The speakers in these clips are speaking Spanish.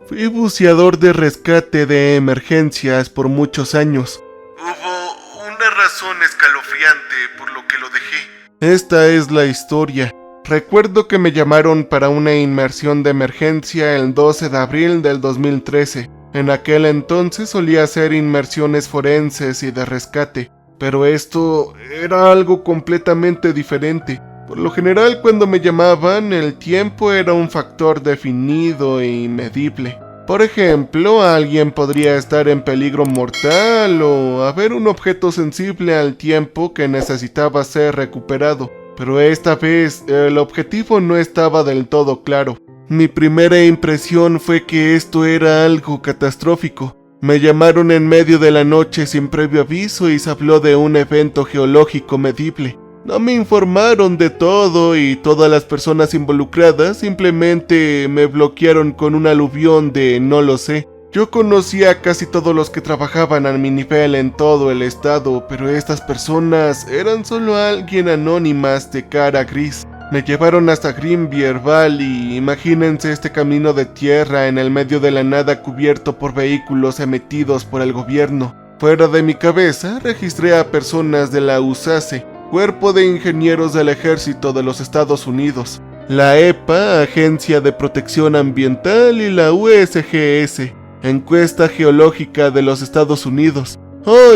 Fui buceador de rescate de emergencias por muchos años. Hubo una razón escalofriante por lo que lo dejé. Esta es la historia. Recuerdo que me llamaron para una inmersión de emergencia el 12 de abril del 2013. En aquel entonces solía hacer inmersiones forenses y de rescate, pero esto era algo completamente diferente. Por lo general, cuando me llamaban, el tiempo era un factor definido e medible. Por ejemplo, alguien podría estar en peligro mortal o haber un objeto sensible al tiempo que necesitaba ser recuperado. Pero esta vez, el objetivo no estaba del todo claro. Mi primera impresión fue que esto era algo catastrófico. Me llamaron en medio de la noche sin previo aviso y se habló de un evento geológico medible. No me informaron de todo y todas las personas involucradas simplemente me bloquearon con un aluvión de no lo sé. Yo conocía a casi todos los que trabajaban a mi nivel en todo el estado, pero estas personas eran solo alguien anónimas de cara gris. Me llevaron hasta Greenbrier Valley. Imagínense este camino de tierra en el medio de la nada cubierto por vehículos emitidos por el gobierno. Fuera de mi cabeza registré a personas de la USACE, Cuerpo de Ingenieros del Ejército de los Estados Unidos, la EPA, Agencia de Protección Ambiental, y la USGS, Encuesta Geológica de los Estados Unidos,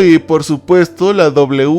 y por supuesto la WVDNR,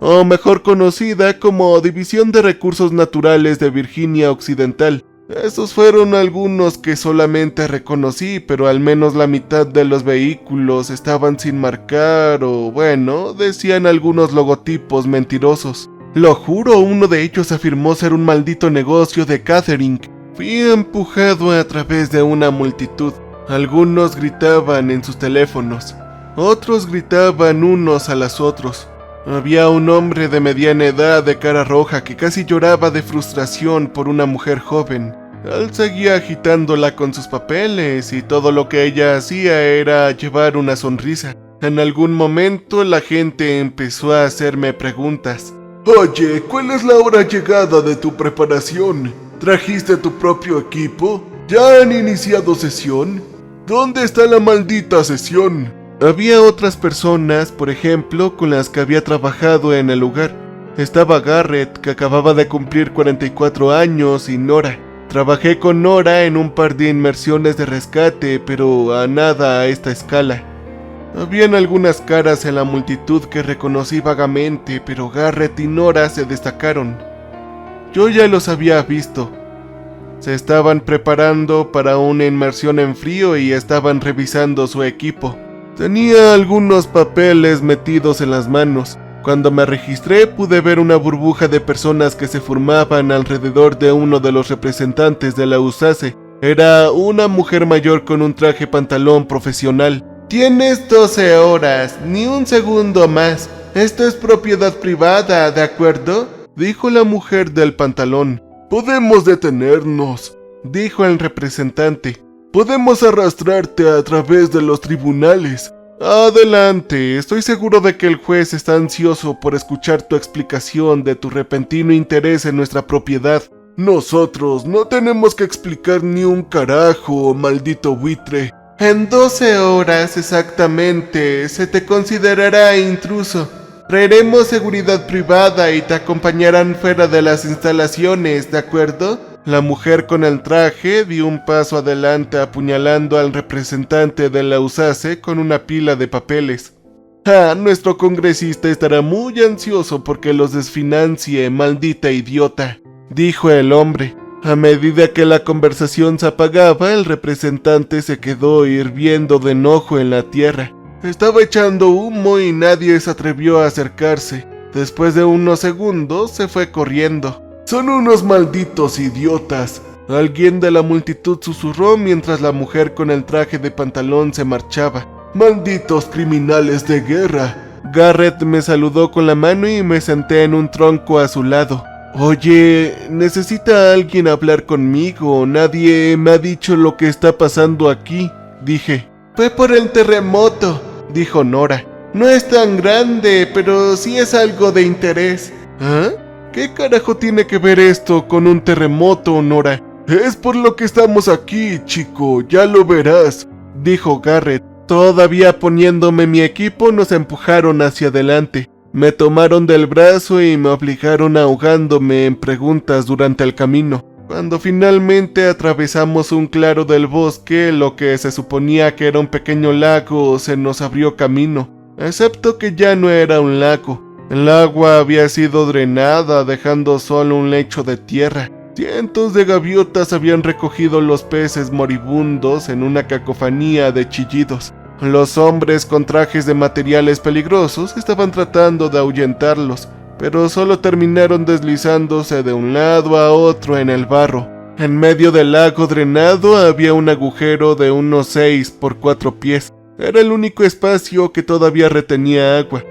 o mejor conocida como División de Recursos Naturales de Virginia Occidental. Esos fueron algunos que solamente reconocí, pero al menos la mitad de los vehículos estaban sin marcar o, bueno, decían algunos logotipos mentirosos. Lo juro, uno de ellos afirmó ser un maldito negocio de catering. Fui empujado a través de una multitud. Algunos gritaban en sus teléfonos, otros gritaban unos a los otros. Había un hombre de mediana edad de cara roja que casi lloraba de frustración por una mujer joven. Él seguía agitándola con sus papeles y todo lo que ella hacía era llevar una sonrisa. En algún momento la gente empezó a hacerme preguntas. Oye, ¿cuál es la hora llegada de tu preparación? ¿Trajiste tu propio equipo? ¿Ya han iniciado sesión? ¿Dónde está la maldita sesión? Había otras personas, por ejemplo, con las que había trabajado en el lugar. Estaba Garrett, que acababa de cumplir 44 años, y Nora. Trabajé con Nora en un par de inmersiones de rescate, pero a nada a esta escala. Habían algunas caras en la multitud que reconocí vagamente, pero Garrett y Nora se destacaron. Yo ya los había visto. Se estaban preparando para una inmersión en frío y estaban revisando su equipo. Tenía algunos papeles metidos en las manos. Cuando me registré pude ver una burbuja de personas que se formaban alrededor de uno de los representantes de la USACE. Era una mujer mayor con un traje pantalón profesional. Tienes 12 horas, ni un segundo más. Esto es propiedad privada, ¿de acuerdo?, dijo la mujer del pantalón. Podemos detenernos, dijo el representante. Podemos arrastrarte a través de los tribunales. Adelante, estoy seguro de que el juez está ansioso por escuchar tu explicación de tu repentino interés en nuestra propiedad. Nosotros no tenemos que explicar ni un carajo, maldito buitre. En 12 horas exactamente se te considerará intruso. Traeremos seguridad privada y te acompañarán fuera de las instalaciones, ¿de acuerdo? La mujer con el traje dio un paso adelante apuñalando al representante de la USACE con una pila de papeles. Nuestro congresista estará muy ansioso porque los desfinancie, maldita idiota, dijo el hombre. A medida que la conversación se apagaba, el representante se quedó hirviendo de enojo en la tierra. Estaba echando humo y nadie se atrevió a acercarse. Después de unos segundos se fue corriendo. Son unos malditos idiotas, alguien de la multitud susurró mientras la mujer con el traje de pantalón se marchaba. Malditos criminales de guerra. Garrett me saludó con la mano y me senté en un tronco a su lado. Oye, ¿necesita alguien hablar conmigo? Nadie me ha dicho lo que está pasando aquí, dije. Fue por el terremoto, dijo Nora. No es tan grande, pero sí es algo de interés. ¿Ah? ¿Qué carajo tiene que ver esto con un terremoto, Nora? Es por lo que estamos aquí, chico, ya lo verás, dijo Garrett. Todavía poniéndome mi equipo, nos empujaron hacia adelante. Me tomaron del brazo y me obligaron ahogándome en preguntas durante el camino. Cuando finalmente atravesamos un claro del bosque, lo que se suponía que era un pequeño lago se nos abrió camino, excepto que ya no era un lago. El agua había sido drenada, dejando solo un lecho de tierra. Cientos de gaviotas habían recogido los peces moribundos en una cacofonía de chillidos. Los hombres con trajes de materiales peligrosos estaban tratando de ahuyentarlos, pero solo terminaron deslizándose de un lado a otro en el barro. En medio del lago drenado había un agujero de unos 6 por 4 pies. Era el único espacio que todavía retenía agua.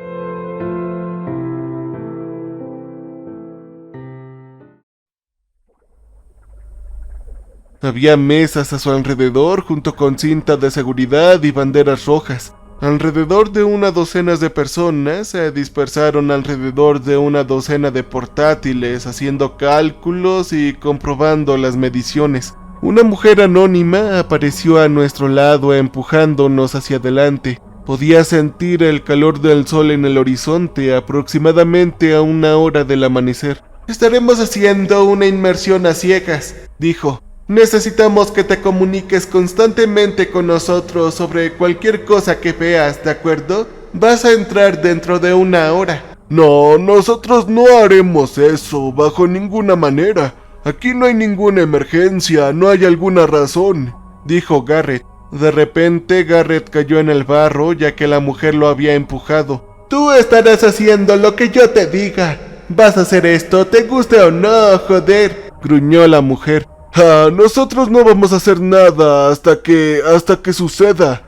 Había mesas a su alrededor junto con cinta de seguridad y banderas rojas. Alrededor de una docena de personas se dispersaron alrededor de una docena de portátiles haciendo cálculos y comprobando las mediciones. Una mujer anónima apareció a nuestro lado empujándonos hacia adelante. Podía sentir el calor del sol en el horizonte aproximadamente a 1 hora del amanecer. «Estaremos haciendo una inmersión a ciegas», dijo. «Necesitamos que te comuniques constantemente con nosotros sobre cualquier cosa que veas, ¿de acuerdo? Vas a entrar dentro de 1 hora». «No, nosotros no haremos eso, bajo ninguna manera. Aquí no hay ninguna emergencia, no hay alguna razón», dijo Garrett. De repente, Garrett cayó en el barro, ya que la mujer lo había empujado. «Tú estarás haciendo lo que yo te diga. Vas a hacer esto, te guste o no, joder», gruñó la mujer. «Nosotros no vamos a hacer nada hasta que suceda»,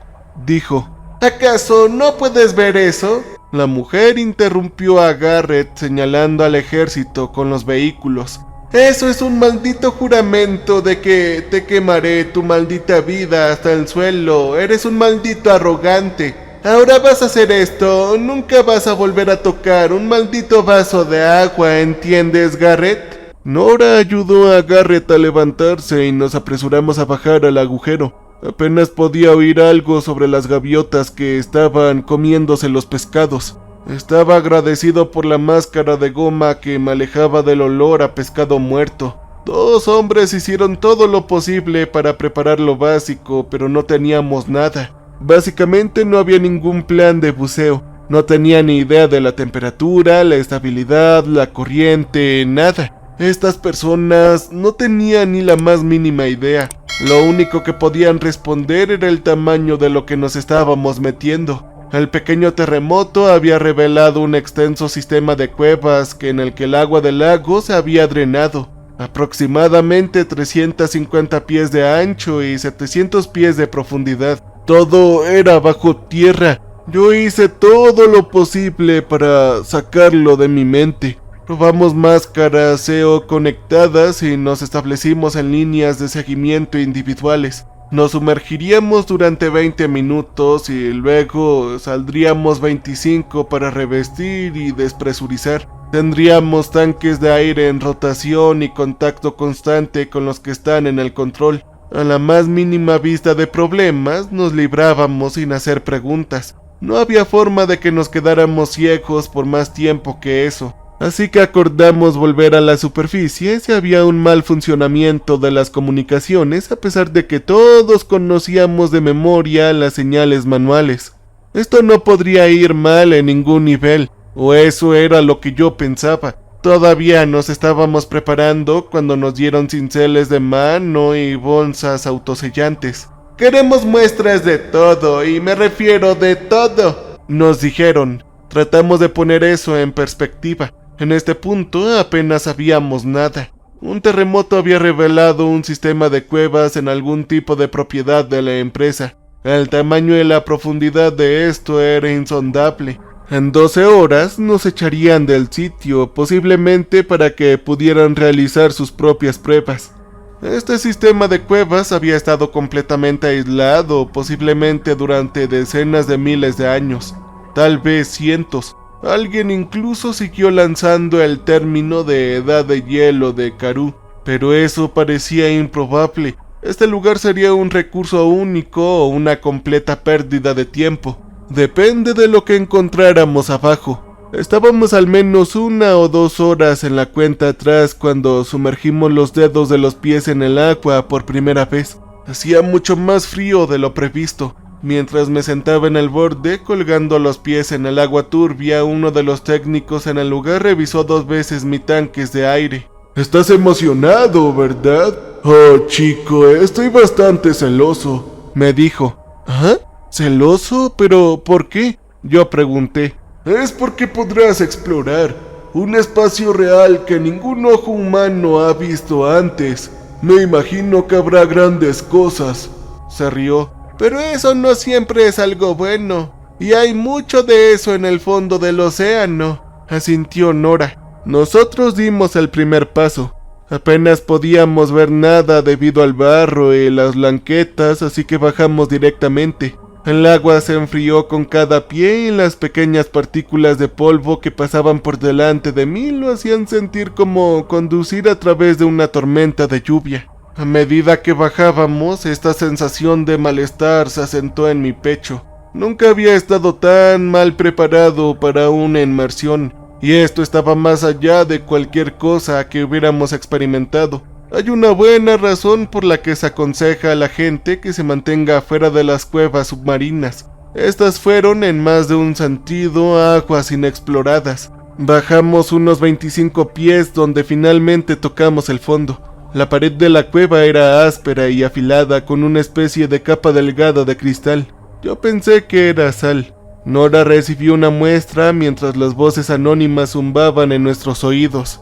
dijo. «¿Acaso no puedes ver eso?». La mujer interrumpió a Garrett señalando al ejército con los vehículos. «Eso es un maldito juramento de que te quemaré tu maldita vida hasta el suelo. Eres un maldito arrogante. Ahora vas a hacer esto, nunca vas a volver a tocar un maldito vaso de agua, ¿entiendes, Garrett?». Nora ayudó a Garrett a levantarse y nos apresuramos a bajar al agujero. Apenas podía oír algo sobre las gaviotas que estaban comiéndose los pescados. Estaba agradecido por la máscara de goma que me alejaba del olor a pescado muerto. 2 hombres hicieron todo lo posible para preparar lo básico, pero no teníamos nada. Básicamente no había ningún plan de buceo. No tenía ni idea de la temperatura, la estabilidad, la corriente, nada. Estas personas no tenían ni la más mínima idea. Lo único que podían responder era el tamaño de lo que nos estábamos metiendo. El pequeño terremoto había revelado un extenso sistema de cuevas en el que el agua del lago se había drenado. Aproximadamente 350 pies de ancho y 700 pies de profundidad. Todo era bajo tierra. Yo hice todo lo posible para sacarlo de mi mente. Probamos máscaras SEO conectadas y nos establecimos en líneas de seguimiento individuales. Nos sumergiríamos durante 20 minutos y luego saldríamos 25 para revestir y despresurizar. Tendríamos tanques de aire en rotación y contacto constante con los que están en el control. A la más mínima vista de problemas, nos librábamos sin hacer preguntas. No había forma de que nos quedáramos ciegos por más tiempo que eso. Así que acordamos volver a la superficie si había un mal funcionamiento de las comunicaciones, a pesar de que todos conocíamos de memoria las señales manuales. Esto no podría ir mal en ningún nivel, o eso era lo que yo pensaba. Todavía nos estábamos preparando cuando nos dieron cinceles de mano y bolsas autosellantes. «Queremos muestras de todo, y me refiero de todo», nos dijeron. Tratamos de poner eso en perspectiva. En este punto apenas sabíamos nada. Un terremoto había revelado un sistema de cuevas en algún tipo de propiedad de la empresa. El tamaño y la profundidad de esto era insondable. En 12 horas nos echarían del sitio, posiblemente para que pudieran realizar sus propias pruebas. Este sistema de cuevas había estado completamente aislado, posiblemente durante decenas de miles de años, tal vez cientos. Alguien incluso siguió lanzando el término de edad de hielo de Karoo. pero eso parecía improbable. Este lugar sería un recurso único o una completa pérdida de tiempo. Depende de lo que encontráramos abajo. Estábamos al menos 1 o 2 horas en la cuenta atrás cuando sumergimos los dedos de los pies en el agua por primera vez. Hacía mucho más frío de lo previsto. Mientras me sentaba en el borde, colgando los pies en el agua turbia, uno de los técnicos en el lugar revisó 2 veces mis tanques de aire. «Estás emocionado, ¿verdad? Oh, chico, estoy bastante celoso», me dijo. «¿Ah? ¿Celoso? ¿Pero por qué?», yo pregunté. «Es porque podrás explorar un espacio real que ningún ojo humano ha visto antes. Me imagino que habrá grandes cosas», se rió. «Pero eso no siempre es algo bueno, y hay mucho de eso en el fondo del océano», asintió Nora. Nosotros dimos el primer paso. Apenas podíamos ver nada debido al barro y las lanquetas, así que bajamos directamente. El agua se enfrió con cada pie y las pequeñas partículas de polvo que pasaban por delante de mí lo hacían sentir como conducir a través de una tormenta de lluvia. A medida que bajábamos, esta sensación de malestar se asentó en mi pecho. Nunca había estado tan mal preparado para una inmersión, y esto estaba más allá de cualquier cosa que hubiéramos experimentado. Hay una buena razón por la que se aconseja a la gente que se mantenga fuera de las cuevas submarinas. Estas fueron, en más de un sentido, aguas inexploradas. Bajamos unos 25 pies donde finalmente tocamos el fondo. La pared de la cueva era áspera y afilada con una especie de capa delgada de cristal. Yo pensé que era sal. Nora recibió una muestra mientras las voces anónimas zumbaban en nuestros oídos.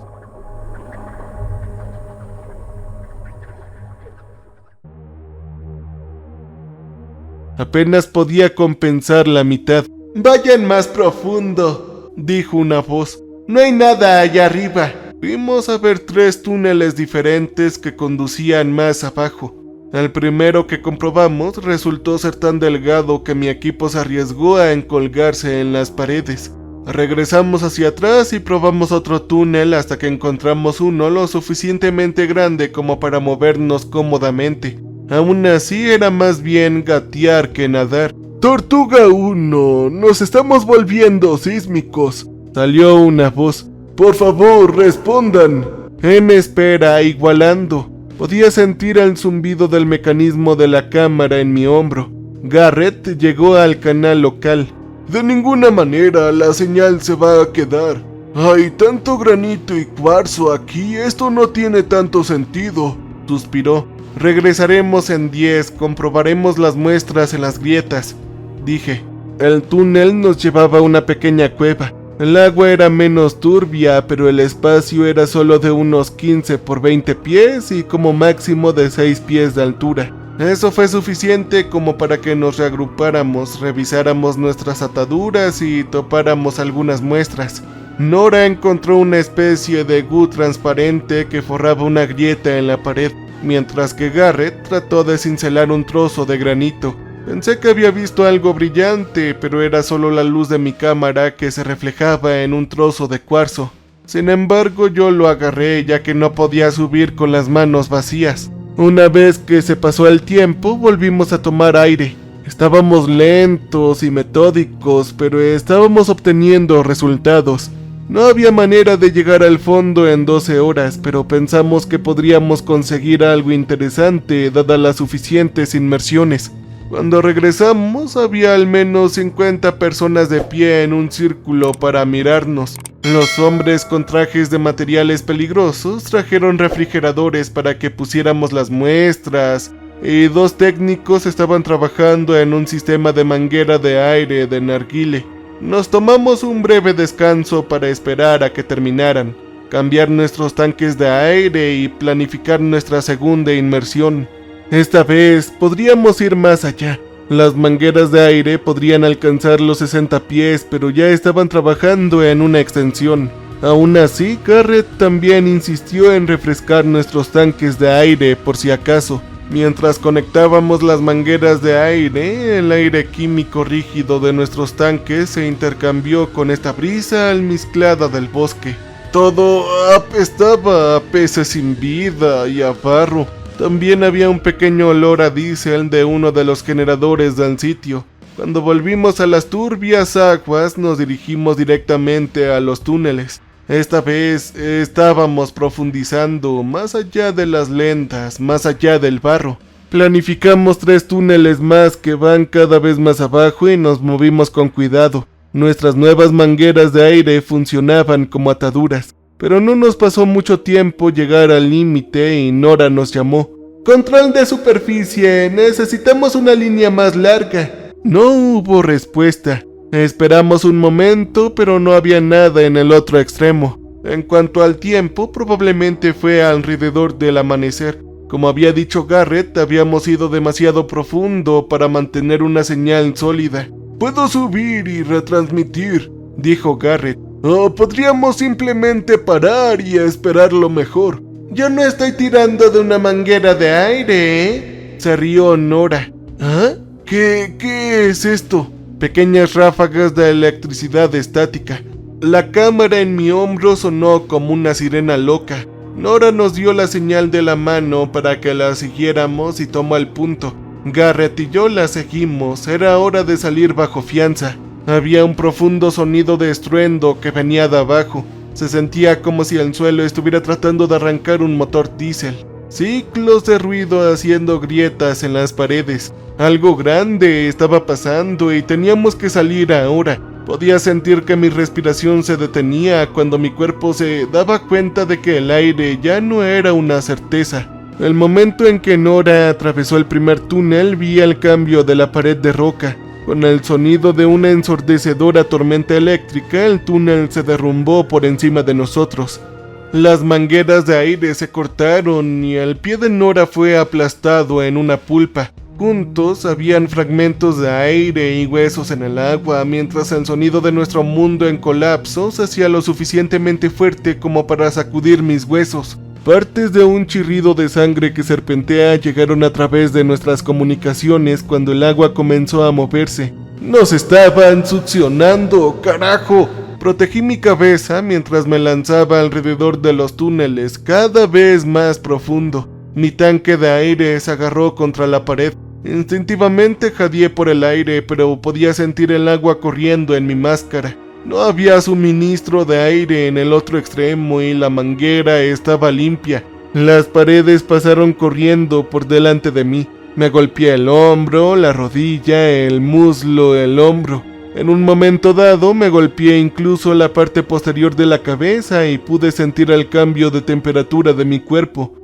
Apenas podía compensar la mitad. «Vayan más profundo», dijo una voz. «No hay nada allá arriba». Fuimos a ver 3 túneles diferentes que conducían más abajo. El primero que comprobamos resultó ser tan delgado que mi equipo se arriesgó a encolgarse en las paredes. Regresamos hacia atrás y probamos otro túnel hasta que encontramos uno lo suficientemente grande como para movernos cómodamente. Aún así era más bien gatear que nadar. «Tortuga 1, nos estamos volviendo sísmicos», salió una voz. «Por favor, respondan». En espera, igualando. Podía sentir el zumbido del mecanismo de la cámara en mi hombro. Garrett llegó al canal local. «De ninguna manera la señal se va a quedar. Hay tanto granito y cuarzo aquí, esto no tiene tanto sentido», suspiró. «Regresaremos en 10, comprobaremos las muestras en las grietas», dije. El túnel nos llevaba a una pequeña cueva. El agua era menos turbia, pero el espacio era solo de unos 15 por 20 pies y como máximo de 6 pies de altura. Eso fue suficiente como para que nos reagrupáramos, revisáramos nuestras ataduras y topáramos algunas muestras. Nora encontró una especie de goo transparente que forraba una grieta en la pared, mientras que Garrett trató de cincelar un trozo de granito. Pensé que había visto algo brillante, pero era solo la luz de mi cámara que se reflejaba en un trozo de cuarzo. Sin embargo, yo lo agarré ya que no podía subir con las manos vacías. Una vez que se pasó el tiempo, volvimos a tomar aire. Estábamos lentos y metódicos, pero estábamos obteniendo resultados. No había manera de llegar al fondo en 12 horas, pero pensamos que podríamos conseguir algo interesante dadas las suficientes inmersiones. Cuando regresamos, había al menos 50 personas de pie en un círculo para mirarnos. Los hombres con trajes de materiales peligrosos trajeron refrigeradores para que pusiéramos las muestras, y 2 técnicos estaban trabajando en un sistema de manguera de aire de narguile. Nos tomamos un breve descanso para esperar a que terminaran, cambiar nuestros tanques de aire y planificar nuestra segunda inmersión. Esta vez podríamos ir más allá. Las mangueras de aire podrían alcanzar los 60 pies, pero ya estaban trabajando en una extensión. Aún así, Garrett también insistió en refrescar nuestros tanques de aire por si acaso. Mientras conectábamos las mangueras de aire, el aire químico rígido de nuestros tanques se intercambió con esta brisa almizclada del bosque. Todo apestaba a peces sin vida y a barro. También había un pequeño olor a diésel de uno de los generadores del sitio. Cuando volvimos a las turbias aguas, nos dirigimos directamente a los túneles. Esta vez estábamos profundizando más allá de las lentas, más allá del barro. Planificamos 3 túneles más que van cada vez más abajo y nos movimos con cuidado. Nuestras nuevas mangueras de aire funcionaban como ataduras, pero no nos pasó mucho tiempo llegar al límite y Nora nos llamó. «Control de superficie, necesitamos una línea más larga». No hubo respuesta. Esperamos un momento, pero no había nada en el otro extremo. En cuanto al tiempo, probablemente fue alrededor del amanecer. Como había dicho Garrett, habíamos ido demasiado profundo para mantener una señal sólida. «Puedo subir y retransmitir», dijo Garrett. «O podríamos simplemente parar y esperar lo mejor». «Yo no estoy tirando de una manguera de aire, ¿eh?», se rió Nora. «¿Ah? ¿Qué es esto?» Pequeñas ráfagas de electricidad estática. La cámara en mi hombro sonó como una sirena loca. Nora nos dio la señal de la mano para que la siguiéramos y tomó el punto. Garrett y yo la seguimos. Era hora de salir bajo fianza. Había un profundo sonido de estruendo que venía de abajo. Se sentía como si el suelo estuviera tratando de arrancar un motor diésel. Ciclos de ruido haciendo grietas en las paredes. Algo grande estaba pasando y teníamos que salir ahora. Podía sentir que mi respiración se detenía cuando mi cuerpo se daba cuenta de que el aire ya no era una certeza. El momento en que Nora atravesó el primer túnel, vi el cambio de la pared de roca. Con el sonido de una ensordecedora tormenta eléctrica, el túnel se derrumbó por encima de nosotros. Las mangueras de aire se cortaron y el pie de Nora fue aplastado en una pulpa. Juntos habían fragmentos de aire y huesos en el agua, mientras el sonido de nuestro mundo en colapso se hacía lo suficientemente fuerte como para sacudir mis huesos. Partes de un chirrido de sangre que serpentea llegaron a través de nuestras comunicaciones cuando el agua comenzó a moverse. ¡Nos estaban succionando, carajo! Protegí mi cabeza mientras me lanzaba alrededor de los túneles, cada vez más profundo. Mi tanque de aire se agarró contra la pared. Instintivamente jadeé por el aire, pero podía sentir el agua corriendo en mi máscara. No había suministro de aire en el otro extremo y la manguera estaba limpia. Las paredes pasaron corriendo por delante de mí. Me golpeé el hombro, la rodilla, el muslo, el hombro. En un momento dado me golpeé incluso la parte posterior de la cabeza y pude sentir el cambio de temperatura de mi cuerpo.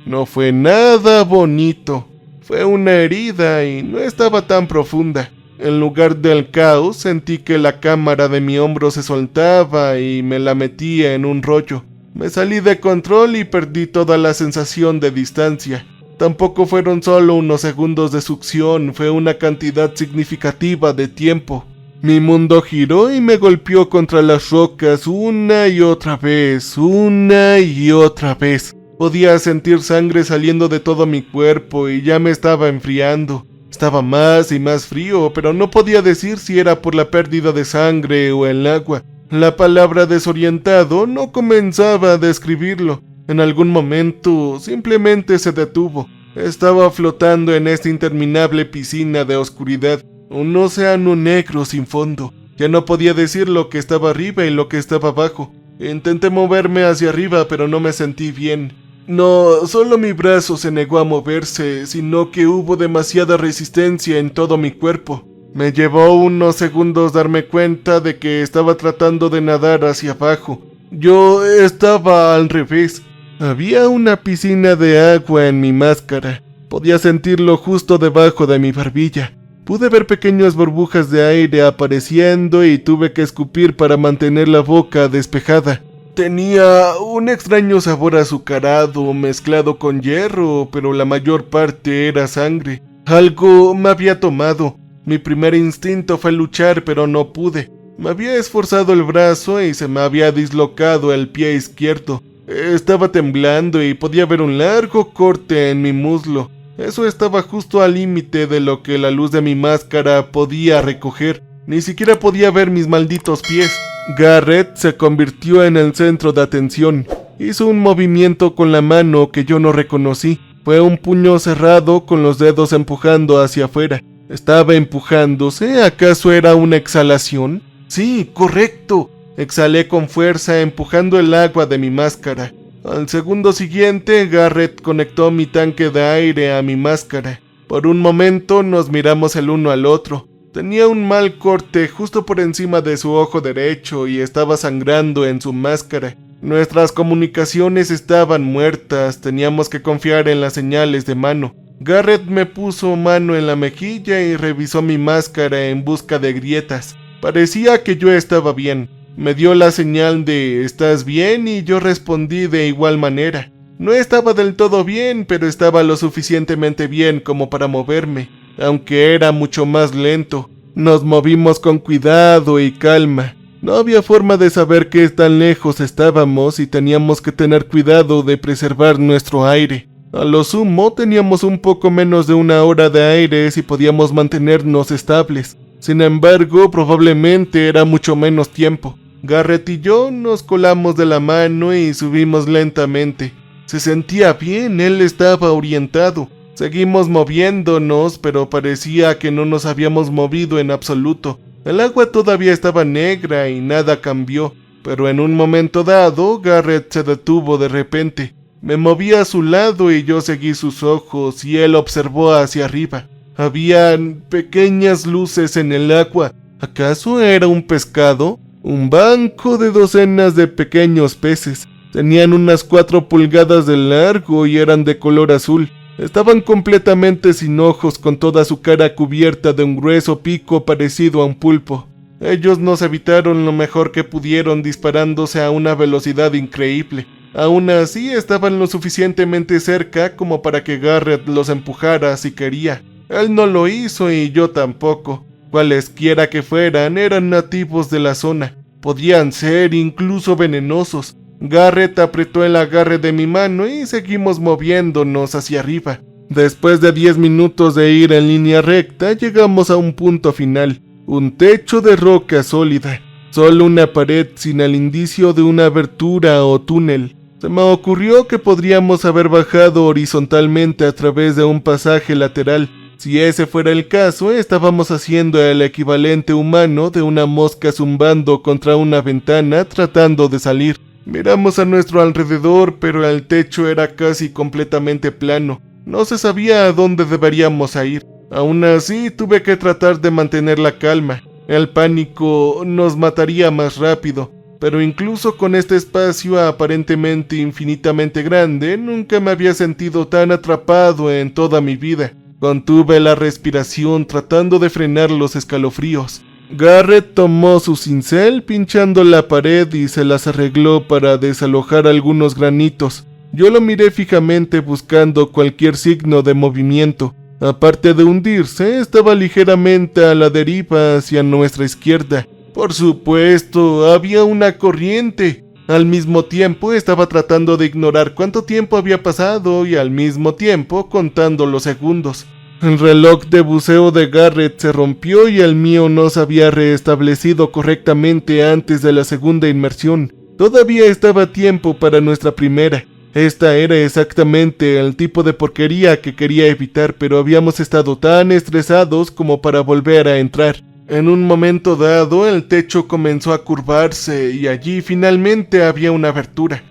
No fue nada bonito. Fue una herida y no estaba tan profunda. En lugar del caos, sentí que la cámara de mi hombro se soltaba y me la metía en un rollo. Me salí de control y perdí toda la sensación de distancia. Tampoco fueron solo unos segundos de succión, fue una cantidad significativa de tiempo. Mi mundo giró y me golpeó contra las rocas una y otra vez, una y otra vez. Podía sentir sangre saliendo de todo mi cuerpo y ya me estaba enfriando. Estaba más y más frío, pero no podía decir si era por la pérdida de sangre o el agua. La palabra desorientado no comenzaba a describirlo. En algún momento simplemente se detuvo. Estaba flotando en esta interminable piscina de oscuridad, un océano negro sin fondo. Ya no podía decir lo que estaba arriba y lo que estaba abajo. Intenté moverme hacia arriba, pero no me sentí bien. No solo mi brazo se negó a moverse, sino que hubo demasiada resistencia en todo mi cuerpo. Me llevó unos segundos darme cuenta de que estaba tratando de nadar hacia abajo. Yo estaba al revés. Había una piscina de agua en mi máscara. Podía sentirlo justo debajo de mi barbilla. Pude ver pequeñas burbujas de aire apareciendo y tuve que escupir para mantener la boca despejada. Tenía un extraño sabor azucarado mezclado con hierro, pero la mayor parte era sangre. Algo me había tomado. Mi primer instinto fue luchar, pero no pude. Me había esforzado el brazo y se me había dislocado el pie izquierdo. Estaba temblando y podía ver un largo corte en mi muslo. Eso estaba justo al límite de lo que la luz de mi máscara podía recoger. Ni siquiera podía ver mis malditos pies. Garrett se convirtió en el centro de atención. Hizo un movimiento con la mano que yo no reconocí. Fue un puño cerrado con los dedos empujando hacia afuera. ¿Estaba empujándose? ¿Acaso era una exhalación? Sí, correcto. Exhalé con fuerza empujando el agua de mi máscara. Al segundo siguiente, Garrett conectó mi tanque de aire a mi máscara. Por un momento nos miramos el uno al otro. Tenía un mal corte justo por encima de su ojo derecho y estaba sangrando en su máscara. Nuestras comunicaciones estaban muertas, teníamos que confiar en las señales de mano. Garrett me puso mano en la mejilla y revisó mi máscara en busca de grietas. Parecía que yo estaba bien. Me dio la señal de ¿estás bien? Y yo respondí de igual manera. No estaba del todo bien, pero estaba lo suficientemente bien como para moverme, aunque era mucho más lento. Nos movimos con cuidado y calma. No había forma de saber qué tan lejos estábamos y teníamos que tener cuidado de preservar nuestro aire. A lo sumo teníamos un poco menos de una hora de aire si podíamos mantenernos estables. Sin embargo, probablemente era mucho menos tiempo. Garrett y yo nos colamos de la mano y subimos lentamente. Se sentía bien, él estaba orientado. Seguimos moviéndonos, pero parecía que no nos habíamos movido en absoluto. El agua todavía estaba negra y nada cambió, pero en un momento dado, Garrett se detuvo de repente. Me moví a su lado y yo seguí sus ojos y él observó hacia arriba. Habían pequeñas luces en el agua. ¿Acaso era un pescado? Un banco de docenas de pequeños peces. Tenían unas 4 pulgadas de largo y eran de color azul. Estaban completamente sin ojos, con toda su cara cubierta de un grueso pico parecido a un pulpo. Ellos nos evitaron lo mejor que pudieron disparándose a una velocidad increíble. Aún así estaban lo suficientemente cerca como para que Garrett los empujara si quería. Él no lo hizo y yo tampoco. Cualesquiera que fueran, eran nativos de la zona. Podían ser incluso venenosos. Garrett apretó el agarre de mi mano y seguimos moviéndonos hacia arriba. Después de 10 minutos de ir en línea recta, llegamos a un punto final. Un techo de roca sólida. Solo una pared sin el indicio de una abertura o túnel. Se me ocurrió que podríamos haber bajado horizontalmente a través de un pasaje lateral. Si ese fuera el caso, estábamos haciendo el equivalente humano de una mosca zumbando contra una ventana tratando de salir. Miramos a nuestro alrededor, pero el techo era casi completamente plano. No se sabía a dónde deberíamos ir. Aún así, tuve que tratar de mantener la calma. El pánico nos mataría más rápido. Pero incluso con este espacio aparentemente infinitamente grande, nunca me había sentido tan atrapado en toda mi vida. Contuve la respiración tratando de frenar los escalofríos. Garrett tomó su cincel pinchando la pared y se las arregló para desalojar algunos granitos. Yo lo miré fijamente buscando cualquier signo de movimiento. Aparte de hundirse, estaba ligeramente a la deriva hacia nuestra izquierda. Por supuesto, había una corriente. Al mismo tiempo estaba tratando de ignorar cuánto tiempo había pasado y al mismo tiempo contando los segundos. El reloj de buceo de Garrett se rompió y el mío no se había restablecido correctamente antes de la segunda inmersión. Todavía estaba a tiempo para nuestra primera. Esta era exactamente el tipo de porquería que quería evitar, pero habíamos estado tan estresados como para volver a entrar. En un momento dado, el techo comenzó a curvarse y allí finalmente había una abertura.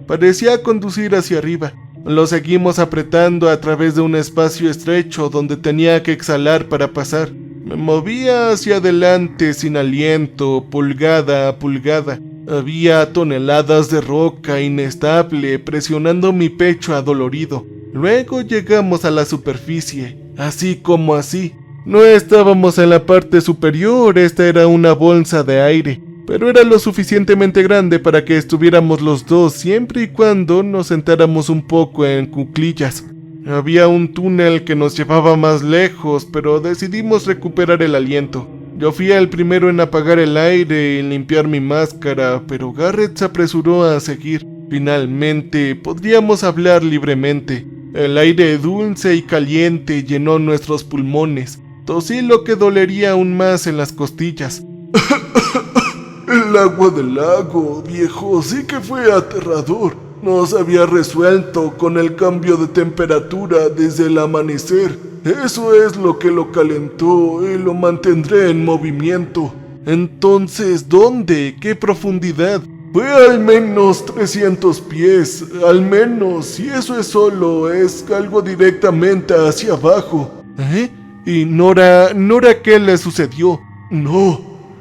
Parecía conducir hacia arriba. Lo seguimos apretando a través de un espacio estrecho donde tenía que exhalar para pasar. Me movía hacia adelante sin aliento, pulgada a pulgada. Había toneladas de roca inestable presionando mi pecho adolorido. Luego llegamos a la superficie, así como así. No estábamos en la parte superior, esta era una bolsa de aire, pero era lo suficientemente grande para que estuviéramos los dos siempre y cuando nos sentáramos un poco en cuclillas. Había un túnel que nos llevaba más lejos, pero decidimos recuperar el aliento. Yo fui el primero en apagar el aire y limpiar mi máscara, pero Garrett se apresuró a seguir. Finalmente, podríamos hablar libremente. El aire dulce y caliente llenó nuestros pulmones. Tosí lo que dolería aún más en las costillas. El agua del lago, viejo, sí que fue aterrador. No se había resuelto con el cambio de temperatura desde el amanecer. Eso es lo que lo calentó y lo mantendré en movimiento. Entonces, ¿dónde? ¿Qué profundidad? Fue al menos 300 pies, al menos, y eso es solo, es algo directamente hacia abajo. ¿Eh? ¿Y Nora qué le sucedió? No,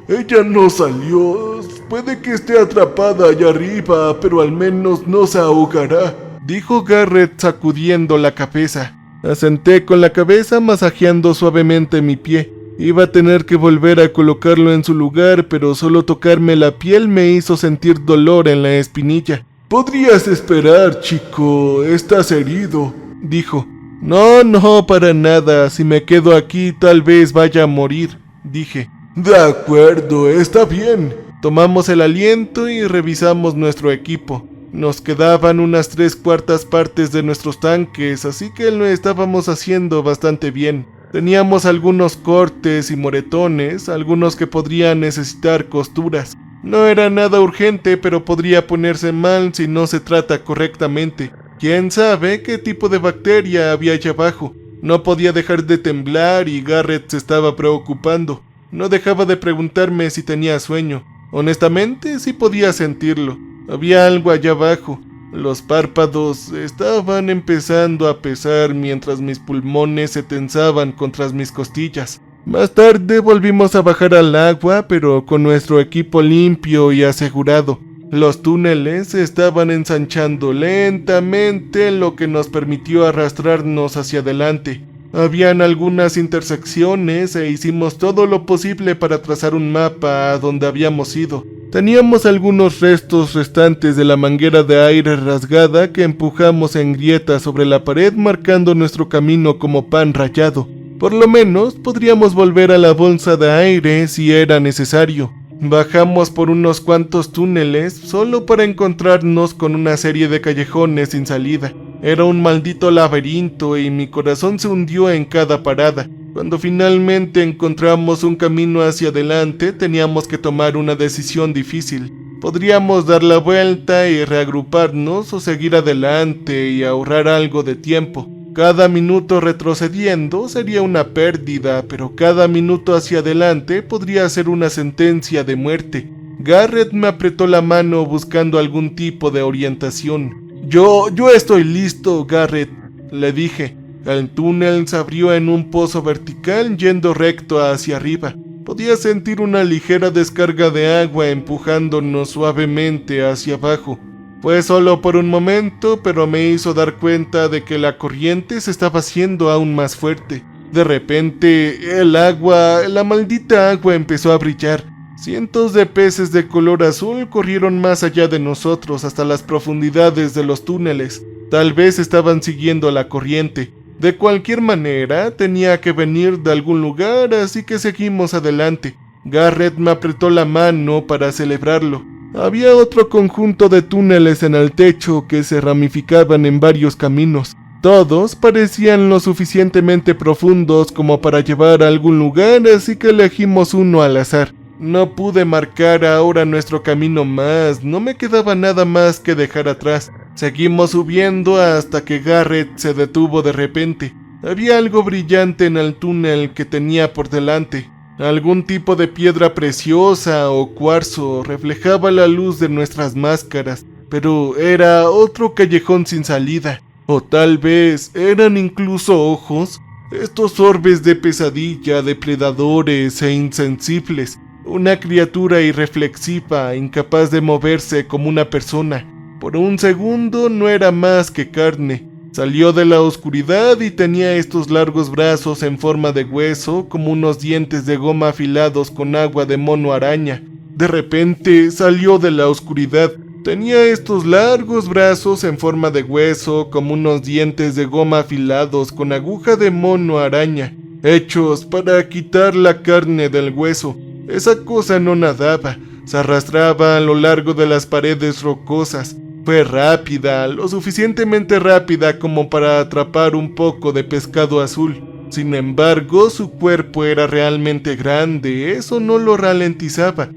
ella no salió. Puede que esté atrapada allá arriba, pero al menos no se ahogará, dijo Garrett sacudiendo la cabeza. Asenté con la cabeza masajeando suavemente mi pie. Iba a tener que volver a colocarlo en su lugar, pero solo tocarme la piel me hizo sentir dolor en la espinilla. Podrías esperar, chico, estás herido, dijo. No, para nada, si me quedo aquí tal vez vaya a morir, dije. De acuerdo, está bien. Tomamos el aliento y revisamos nuestro equipo. Nos quedaban unas 3/4 partes de nuestros tanques, así que lo estábamos haciendo bastante bien. Teníamos algunos cortes y moretones, algunos que podrían necesitar costuras. No era nada urgente, pero podría ponerse mal si no se trata correctamente. ¿Quién sabe qué tipo de bacteria había allá abajo? No podía dejar de temblar y Garrett se estaba preocupando. No dejaba de preguntarme si tenía sueño. Honestamente, sí podía sentirlo. Había algo allá abajo. Los párpados estaban empezando a pesar mientras mis pulmones se tensaban contra mis costillas. Más tarde volvimos a bajar al agua, pero con nuestro equipo limpio y asegurado. Los túneles se estaban ensanchando lentamente, lo que nos permitió arrastrarnos hacia adelante. Habían algunas intersecciones e hicimos todo lo posible para trazar un mapa a donde habíamos ido. Teníamos algunos restos restantes de la manguera de aire rasgada que empujamos en grietas sobre la pared marcando nuestro camino como pan rallado. Por lo menos podríamos volver a la bolsa de aire si era necesario. Bajamos por unos cuantos túneles solo para encontrarnos con una serie de callejones sin salida. Era un maldito laberinto y mi corazón se hundió en cada parada. Cuando finalmente encontramos un camino hacia adelante, teníamos que tomar una decisión difícil. Podríamos dar la vuelta y reagruparnos o seguir adelante y ahorrar algo de tiempo. Cada minuto retrocediendo sería una pérdida, pero cada minuto hacia adelante podría ser una sentencia de muerte. Garrett me apretó la mano buscando algún tipo de orientación. Yo estoy listo, Garrett, le dije. El túnel se abrió en un pozo vertical yendo recto hacia arriba. Podía sentir una ligera descarga de agua empujándonos suavemente hacia abajo. Fue solo por un momento, pero me hizo dar cuenta de que la corriente se estaba haciendo aún más fuerte. De repente, la maldita agua empezó a brillar. Cientos de peces de color azul corrieron más allá de nosotros hasta las profundidades de los túneles. Tal vez estaban siguiendo la corriente. De cualquier manera, tenía que venir de algún lugar, así que seguimos adelante. Garrett me apretó la mano para celebrarlo. Había otro conjunto de túneles en el techo que se ramificaban en varios caminos. Todos parecían lo suficientemente profundos como para llevar a algún lugar, así que elegimos uno al azar. No pude marcar ahora nuestro camino más, no me quedaba nada más que dejar atrás. Seguimos subiendo hasta que Garrett se detuvo de repente. Había algo brillante en el túnel que tenía por delante. Algún tipo de piedra preciosa o cuarzo reflejaba la luz de nuestras máscaras, pero era otro callejón sin salida. O tal vez eran incluso ojos, estos orbes de pesadilla, depredadores e insensibles. Una criatura irreflexiva, incapaz de moverse como una persona. Por un segundo no era más que carne. Salió de la oscuridad y tenía estos largos brazos en forma de hueso, como unos dientes de goma afilados con agua de mono araña. De repente salió de la oscuridad. Tenía estos largos brazos en forma de hueso, como unos dientes de goma afilados con aguja de mono araña. hechos para quitar la carne del hueso. Esa cosa no nadaba, se arrastraba a lo largo de las paredes rocosas. Fue rápida, lo suficientemente rápida como para atrapar un poco de pescado azul. Sin embargo, su cuerpo era realmente grande, eso no lo ralentizaba.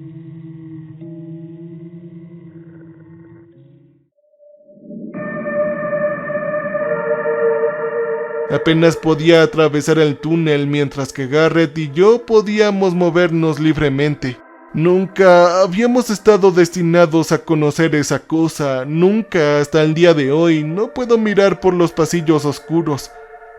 Apenas podía atravesar el túnel mientras que Garrett y yo podíamos movernos libremente. Nunca habíamos estado destinados a conocer esa cosa, nunca hasta el día de hoy. No puedo mirar por los pasillos oscuros.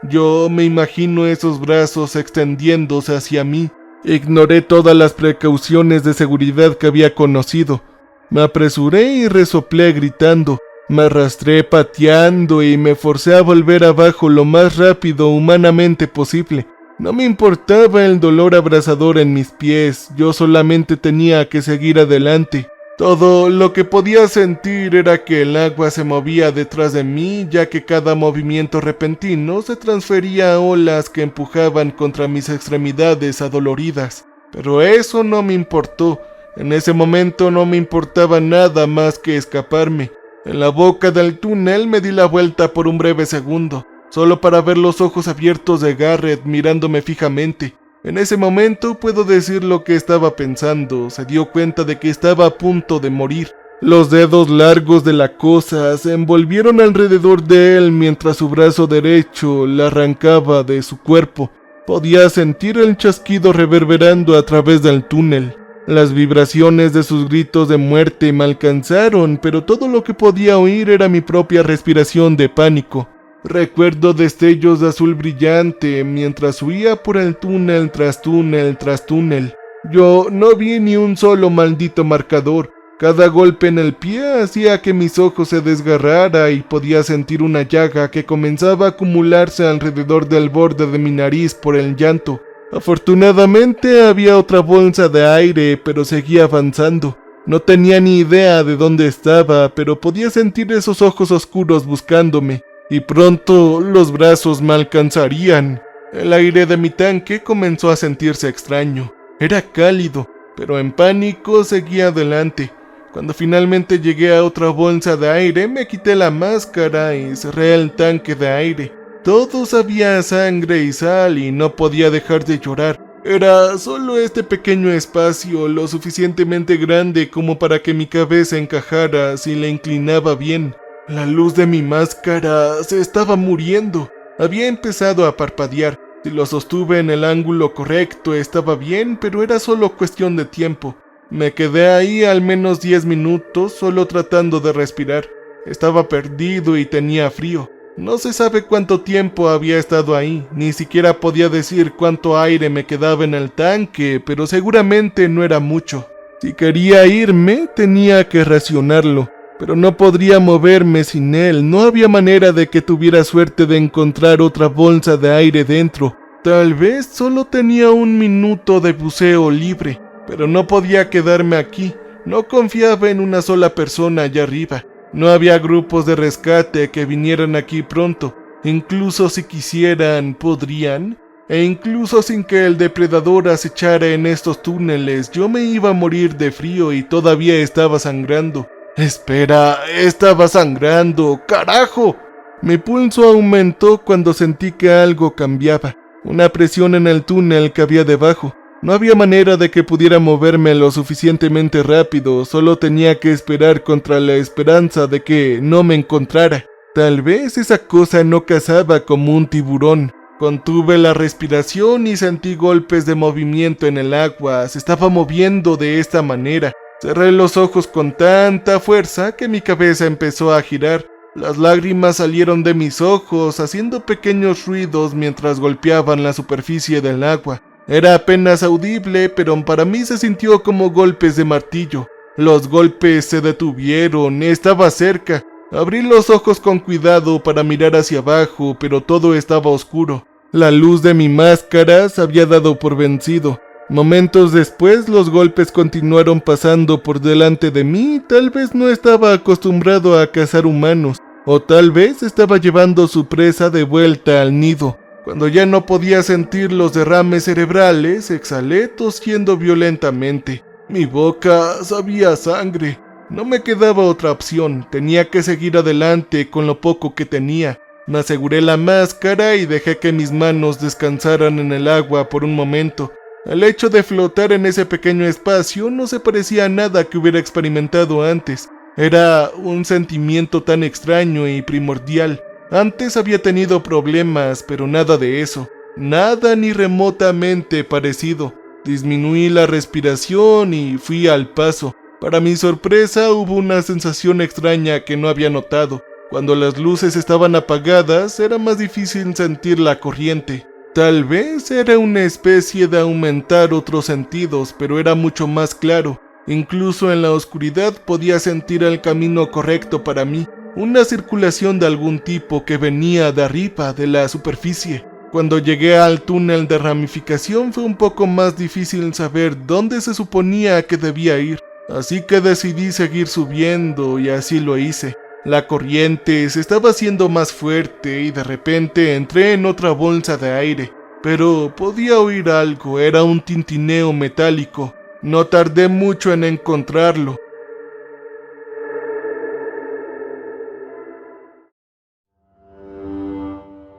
Yo me imagino esos brazos extendiéndose hacia mí. Ignoré todas las precauciones de seguridad que había conocido. Me apresuré y resoplé gritando. Me arrastré pateando y me forcé a volver abajo lo más rápido humanamente posible. No me importaba el dolor abrasador en mis pies, yo solamente tenía que seguir adelante. Todo lo que podía sentir era que el agua se movía detrás de mí, ya que cada movimiento repentino se transfería a olas que empujaban contra mis extremidades adoloridas. Pero eso no me importó. En ese momento no me importaba nada más que escaparme. En la boca del túnel me di la vuelta por un breve segundo, solo para ver los ojos abiertos de Garrett mirándome fijamente. En ese momento puedo decir lo que estaba pensando. Se dio cuenta de que estaba a punto de morir. Los dedos largos de la cosa se envolvieron alrededor de él mientras su brazo derecho la arrancaba de su cuerpo. Podía sentir el chasquido reverberando a través del túnel. Las vibraciones de sus gritos de muerte me alcanzaron, pero todo lo que podía oír era mi propia respiración de pánico. Recuerdo destellos de azul brillante mientras huía por el túnel tras túnel tras túnel. Yo no vi ni un solo maldito marcador. Cada golpe en el pie hacía que mis ojos se desgarrara y podía sentir una llaga que comenzaba a acumularse alrededor del borde de mi nariz por el llanto. Afortunadamente había otra bolsa de aire, pero seguía avanzando. No tenía ni idea de dónde estaba, pero podía sentir esos ojos oscuros buscándome, y pronto los brazos me alcanzarían. El aire de mi tanque comenzó a sentirse extraño. Era cálido, pero en pánico seguía adelante. Cuando finalmente llegué a otra bolsa de aire, me quité la máscara y cerré el tanque de aire. Todo sabía a sangre y sal y no podía dejar de llorar. Era solo este pequeño espacio, lo suficientemente grande como para que mi cabeza encajara si la inclinaba bien. La luz de mi máscara se estaba muriendo. Había empezado a parpadear. Si lo sostuve en el ángulo correcto estaba bien, pero era solo cuestión de tiempo. Me quedé ahí al menos 10 minutos solo tratando de respirar. Estaba perdido y tenía frío. No se sabe cuánto tiempo había estado ahí, ni siquiera podía decir cuánto aire me quedaba en el tanque, pero seguramente no era mucho. Si quería irme, tenía que racionarlo, pero no podría moverme sin él. No había manera de que tuviera suerte de encontrar otra bolsa de aire dentro. Tal vez solo tenía un minuto de buceo libre, pero no podía quedarme aquí. No confiaba en una sola persona allá arriba. No había grupos de rescate que vinieran aquí pronto. Incluso si quisieran, podrían. E incluso sin que el depredador acechara en estos túneles, yo me iba a morir de frío y todavía estaba sangrando. Espera, estaba sangrando, ¡carajo! Mi pulso aumentó cuando sentí que algo cambiaba. Una presión en el túnel que había debajo. No había manera de que pudiera moverme lo suficientemente rápido, solo tenía que esperar contra la esperanza de que no me encontrara. Tal vez esa cosa no cazaba como un tiburón. Contuve la respiración y sentí golpes de movimiento en el agua, se estaba moviendo de esta manera. Cerré los ojos con tanta fuerza que mi cabeza empezó a girar. Las lágrimas salieron de mis ojos haciendo pequeños ruidos mientras golpeaban la superficie del agua. Era apenas audible, pero para mí se sintió como golpes de martillo. Los golpes se detuvieron, estaba cerca. Abrí los ojos con cuidado para mirar hacia abajo, pero todo estaba oscuro. La luz de mi máscara se había dado por vencido. Momentos después, los golpes continuaron pasando por delante de mí. Tal vez no estaba acostumbrado a cazar humanos, o tal vez estaba llevando su presa de vuelta al nido. Cuando ya no podía sentir los derrames cerebrales, exhalé tosiendo violentamente. Mi boca sabía a sangre. No me quedaba otra opción, tenía que seguir adelante con lo poco que tenía. Me aseguré la máscara y dejé que mis manos descansaran en el agua por un momento. El hecho de flotar en ese pequeño espacio no se parecía a nada que hubiera experimentado antes. Era un sentimiento tan extraño y primordial. Antes había tenido problemas, pero nada de eso. Nada ni remotamente parecido. Disminuí la respiración y fui al paso. Para mi sorpresa hubo una sensación extraña que no había notado. Cuando las luces estaban apagadas era más difícil sentir la corriente. Tal vez era una especie de aumentar otros sentidos, pero era mucho más claro. Incluso en la oscuridad podía sentir el camino correcto para mí. Una circulación de algún tipo que venía de arriba, de la superficie. Cuando llegué al túnel de ramificación fue un poco más difícil saber dónde se suponía que debía ir. Así que decidí seguir subiendo y así lo hice. La corriente se estaba haciendo más fuerte y de repente entré en otra bolsa de aire. Pero podía oír algo, era un tintineo metálico. No tardé mucho en encontrarlo.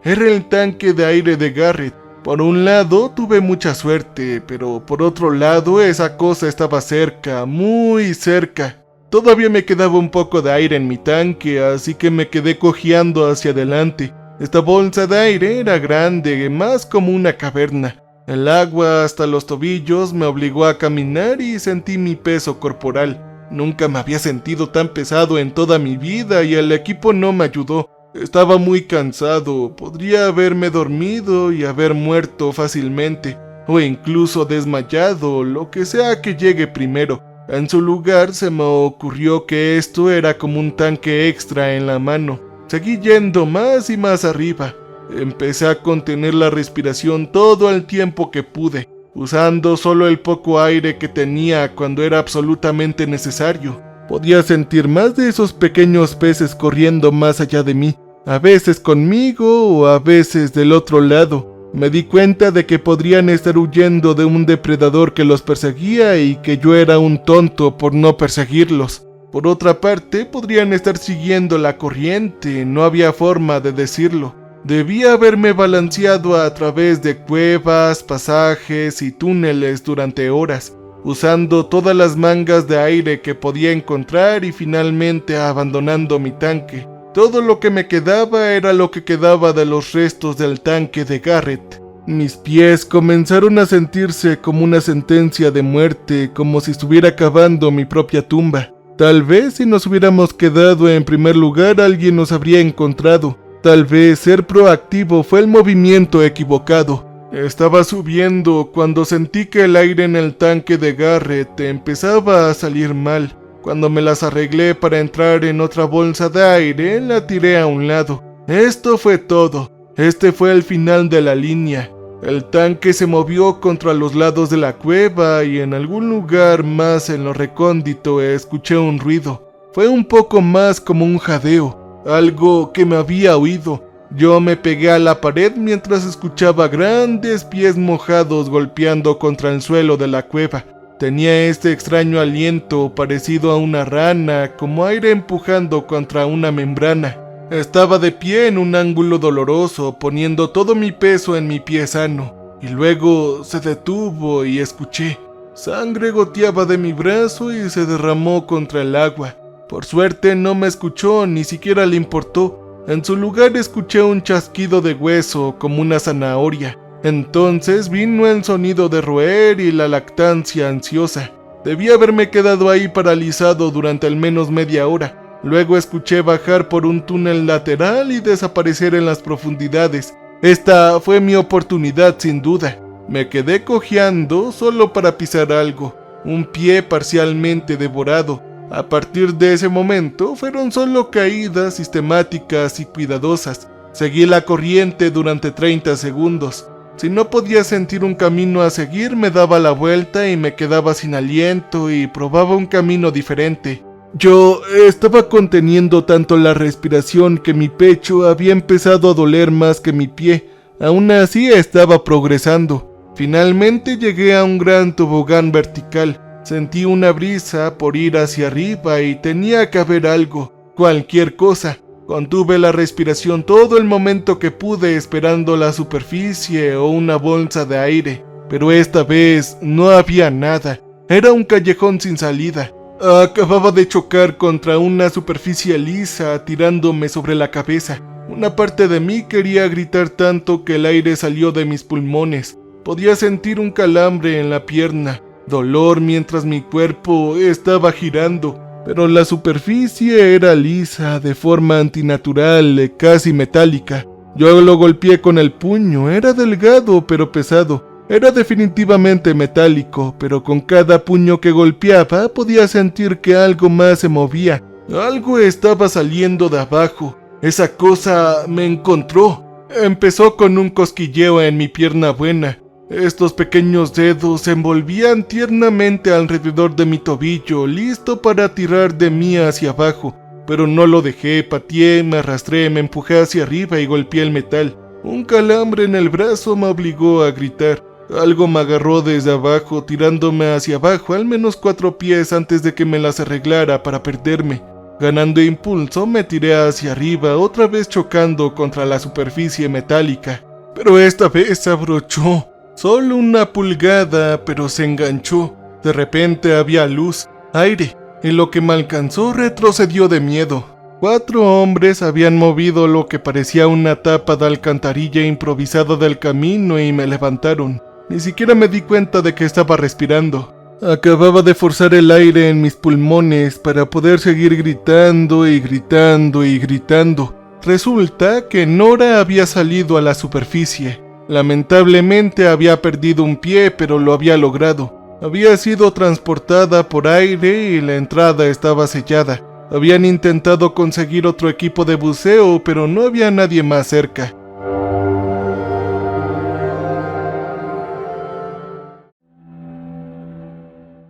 Era el tanque de aire de Garrett. Por un lado tuve mucha suerte, pero por otro lado esa cosa estaba cerca, muy cerca. Todavía me quedaba un poco de aire en mi tanque, así que me quedé cojeando hacia adelante. Esta bolsa de aire era grande, más como una caverna. El agua hasta los tobillos me obligó a caminar y sentí mi peso corporal. Nunca me había sentido tan pesado en toda mi vida y el equipo no me ayudó. Estaba muy cansado, podría haberme dormido y haber muerto fácilmente, o incluso desmayado, lo que sea que llegue primero. En su lugar se me ocurrió que esto era como un tanque extra en la mano. Seguí yendo más y más arriba. Empecé a contener la respiración todo el tiempo que pude, usando solo el poco aire que tenía cuando era absolutamente necesario. Podía sentir más de esos pequeños peces corriendo más allá de mí. A veces conmigo o a veces del otro lado. Me di cuenta de que podrían estar huyendo de un depredador que los perseguía y que yo era un tonto por no perseguirlos. Por otra parte, podrían estar siguiendo la corriente, no había forma de decirlo. Debía haberme balanceado a través de cuevas, pasajes y túneles durante horas, usando todas las mangas de aire que podía encontrar y finalmente abandonando mi tanque. Todo lo que me quedaba era lo que quedaba de los restos del tanque de Garrett. Mis pies comenzaron a sentirse como una sentencia de muerte, como si estuviera cavando mi propia tumba. Tal vez si nos hubiéramos quedado en primer lugar alguien nos habría encontrado. Tal vez ser proactivo fue el movimiento equivocado. Estaba subiendo cuando sentí que el aire en el tanque de Garrett empezaba a salir mal. Cuando me las arreglé para entrar en otra bolsa de aire, la tiré a un lado. Esto fue todo. Este fue el final de la línea. El tanque se movió contra los lados de la cueva y en algún lugar más en lo recóndito escuché un ruido. Fue un poco más como un jadeo, algo que me había oído. Yo me pegué a la pared mientras escuchaba grandes pies mojados golpeando contra el suelo de la cueva. Tenía este extraño aliento parecido a una rana, como aire empujando contra una membrana. Estaba de pie en un ángulo doloroso, poniendo todo mi peso en mi pie sano. Y luego se detuvo y escuché. Sangre goteaba de mi brazo y se derramó contra el agua. Por suerte no me escuchó, ni siquiera le importó. En su lugar escuché un chasquido de hueso como una zanahoria. Entonces vino el sonido de roer y la lactancia ansiosa. Debí haberme quedado ahí paralizado durante al menos media hora. Luego escuché bajar por un túnel lateral y desaparecer en las profundidades. Esta fue mi oportunidad sin duda. Me quedé cojeando solo para pisar algo, un pie parcialmente devorado. A partir de ese momento fueron solo caídas sistemáticas y cuidadosas. Seguí la corriente durante 30 segundos. Si no podía sentir un camino a seguir, me daba la vuelta y me quedaba sin aliento y probaba un camino diferente. Yo estaba conteniendo tanto la respiración que mi pecho había empezado a doler más que mi pie. Aún así estaba progresando. Finalmente llegué a un gran tobogán vertical. Sentí una brisa por ir hacia arriba y tenía que haber algo, cualquier cosa. Contuve la respiración todo el momento que pude esperando la superficie o una bolsa de aire, pero esta vez no había nada. Era un callejón sin salida. Acababa de chocar contra una superficie lisa tirándome sobre la cabeza. Una parte de mí quería gritar tanto que el aire salió de mis pulmones. Podía sentir un calambre en la pierna, dolor mientras mi cuerpo estaba girando. Pero la superficie era lisa, de forma antinatural, casi metálica. Yo lo golpeé con el puño, era delgado pero pesado. Era definitivamente metálico, pero con cada puño que golpeaba podía sentir que algo más se movía. Algo estaba saliendo de abajo. Esa cosa me encontró. Empezó con un cosquilleo en mi pierna buena. Estos pequeños dedos se envolvían tiernamente alrededor de mi tobillo, listo para tirar de mí hacia abajo. Pero no lo dejé, pateé, me arrastré, me empujé hacia arriba y golpeé el metal. Un calambre en el brazo me obligó a gritar. Algo me agarró desde abajo, tirándome hacia abajo al menos 4 pies antes de que me las arreglara para perderme. Ganando impulso, me tiré hacia arriba, otra vez chocando contra la superficie metálica. Pero esta vez se abrochó. Solo una pulgada, pero se enganchó. De repente había luz, aire, y lo que me alcanzó retrocedió de miedo. 4 hombres habían movido lo que parecía una tapa de alcantarilla improvisada del camino y me levantaron. Ni siquiera me di cuenta de que estaba respirando. Acababa de forzar el aire en mis pulmones para poder seguir gritando y gritando y gritando. Resulta que Nora había salido a la superficie. Lamentablemente había perdido un pie, pero lo había logrado. Había sido transportada por aire y la entrada estaba sellada. Habían intentado conseguir otro equipo de buceo, pero no había nadie más cerca.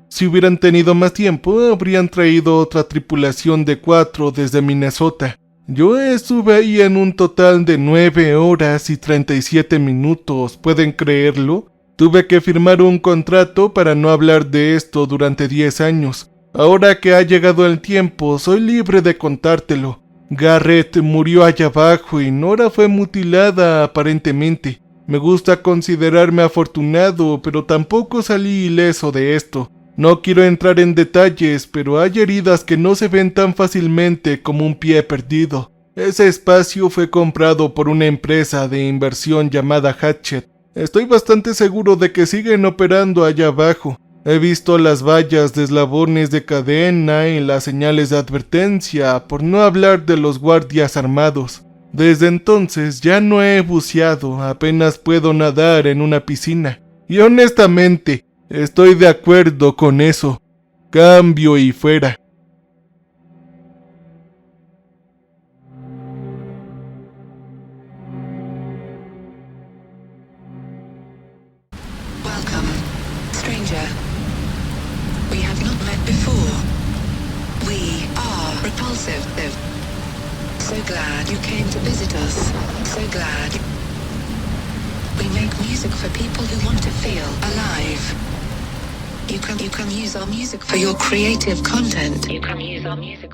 Si hubieran tenido más tiempo, habrían traído otra tripulación de 4 desde Minnesota. Yo estuve ahí en un total de 9 horas y 37 minutos, ¿pueden creerlo? Tuve que firmar un contrato para no hablar de esto durante 10 años. Ahora que ha llegado el tiempo, soy libre de contártelo. Garrett murió allá abajo y Nora fue mutilada aparentemente. Me gusta considerarme afortunado, pero tampoco salí ileso de esto. No quiero entrar en detalles, pero hay heridas que no se ven tan fácilmente como un pie perdido. Ese espacio fue comprado por una empresa de inversión llamada Hatchet. Estoy bastante seguro de que siguen operando allá abajo. He visto las vallas de eslabones de cadena y las señales de advertencia, por no hablar de los guardias armados. Desde entonces ya no he buceado, apenas puedo nadar en una piscina. Y honestamente, estoy de acuerdo con eso. Cambio y fuera. Welcome, stranger. We have not met before. We are repulsive. So glad you came to visit us. So glad. We make music for people who want to feel alive. You can use our music for your creative content. You can use our music.